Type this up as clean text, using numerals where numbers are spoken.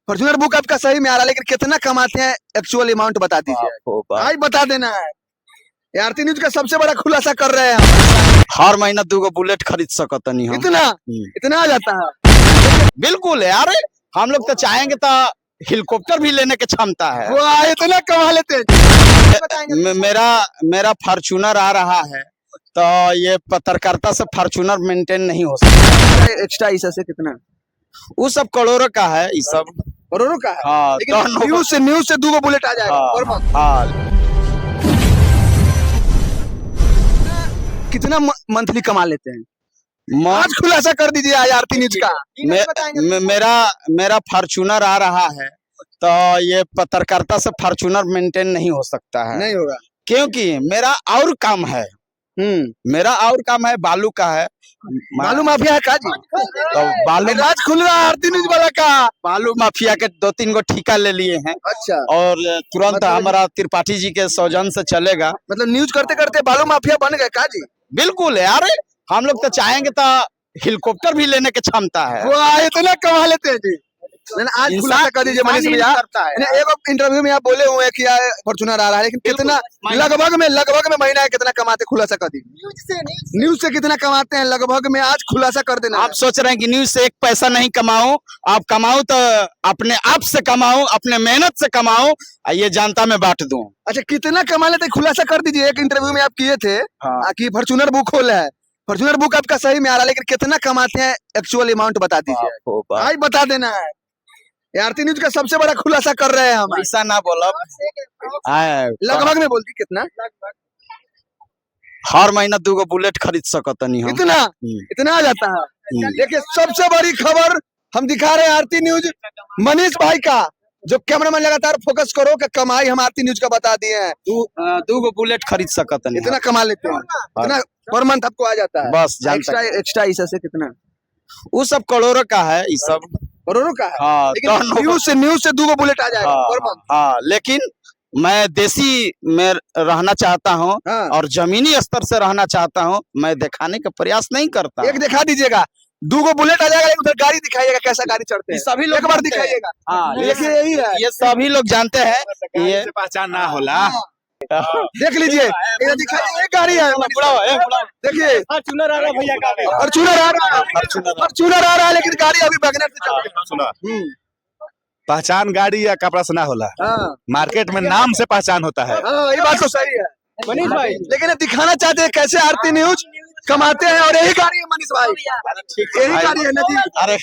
Fortuner book आपका सही में आ रहा है, लेकिन कितना कमाते हैं एक्चुअल अमाउंट बता दीजिए। भाई बता देना है। आरती न्यूज का सबसे बड़ा खुलासा कर रहे हैं हम। हर महीना 2 बुलेट खरीद सकत नहीं हम। इतना इतना आ जाता है। बिल्कुल यार, हम लोग तो चाहेंगे तो हेलीकॉप्टर भी लेने की क्षमता है। वाह, इतना कमा लेते हैं। मेरा फॉर्च्यूनर आ रहा है, तो ये पत्रकारिता से फॉर्च्यूनर मेंटेन नहीं हो सकता। एक्स्ट्रा इससे कितना? वो सब करोड़ों का है, ये सब करोड़ों का है। हाँ, लेकिन न्यूज से 2 बुलेट आ जाएगा पर मंथ। हाँ। कितना मंथली कमा लेते हैं? आज खुलासा कर दीजिए आज आरती न्यूज का। मेरा फॉर्च्यूनर आ रहा है, तो ये पत्रकारिता से फॉर्च्यूनर मेंटेन नहीं हो सकता है। नहीं होगा क्योंकि मेरा और काम है। मेरा और काम है, बालू का है। बालू माफिया है का जी? तो बालू आज खुल रहा है आरती न्यूज वाला का। बालू माफिया के 2-3 गो ठिका ले लिए हैं। अच्छा। और तुरंत हमारा त्रिपाठी जी के सौजन से चलेगा। मतलब न्यूज करते करते बालू माफिया बन गए का जी? बिल्कुल यार, हम लोग तो चाहेंगे तो हेलीकॉप्टर भी लेने की क्षमता है। वाह, इतना कमा लेते हैं जी। आज खुलासा कर दीजिए मनीष भैया। एक इंटरव्यू में आप बोले हुए कि फॉर्च्यूनर आ रहा है, लेकिन कितना लगभग में महीना कितना कमाते, खुलासा कर दीजिए। न्यूज से कितना कमाते हैं लगभग में, आज खुलासा कर देना। आप सोच रहे हैं कि न्यूज से 1 पैसा नहीं कमाऊं? आप कमाऊं तो अपने आप से कमाऊं, अपने मेहनत से कमाऊं, ये जनता में बांट दूं। अच्छा, कितना कमा लेते खुलासा कर दीजिए। एक इंटरव्यू में आप किए थे कि फॉर्च्यूनर बुक खोला है। फॉर्च्यूनर बुक आपका सही में आ रहा है, लेकिन कितना कमाते हैं एक्चुअल अमाउंट बता दीजिए। भाई बता देना है। आरती न्यूज का सबसे बड़ा खुलासा कर रहे हैं हम। ऐसा ना बोलो, लगभग में बोलती कितना? हर महीना 2 बुलेट खरीद सकत नहीं हम। इतना आ जाता है। देखिए, सबसे बड़ी खबर हम दिखा रहे हैं आरती न्यूज मनीष भाई का, जो कैमरामैन लगातार फोकस करो कि कमाई हम आरती न्यूज का बता दिए हैं। 2 बुलेट खरीद सकत नहीं। इतना कमा लेते हैं, इतना पर मंथ आपको आ जाता है। बस एक्स्ट्रा इससे कितना? वो सब करोड़ों का है, ये सब करोड़ों का है। हाँ, लेकिन न्यूज से 2 बुलेट आ जाएगा पर मंथ। हाँ, लेकिन मैं देसी में रहना चाहता हूँ और जमीनी स्तर से रहना चाहता हूँ। मैं दिखाने का प्रयास नहीं करता। एक दिखा दीजिएगा, 2 बुलेट आ जाएगा। उधर गाड़ी दिखाइएगा, कैसा गाड़ी चढ़ते हैं सभी लोग एक बार दिखाइएगा। हाँ, देखिए यही है, ये सभी लोग जानते हैं। ये पहचान ना होला। देख लीजिए, दिखाइए एक गाड़ी है। देखिए फॉर्च्यूनर आ रहा भैया का। फॉर्च्यूनर आ रहा है, लेकिन गाड़ी अभी वैगनर से चल रही है। पहचान गाड़ी या कपड़ा से ना होला। मार्केट में नाम से पहचान होता है। ये बात तो सही है मनीष भाई, लेकिन दिखाना चाहते हैं कैसे आरती न्यूज कमाते हैं। और यही गाड़ी है मनीष भाई, यही गाड़ी है ना जी। अरे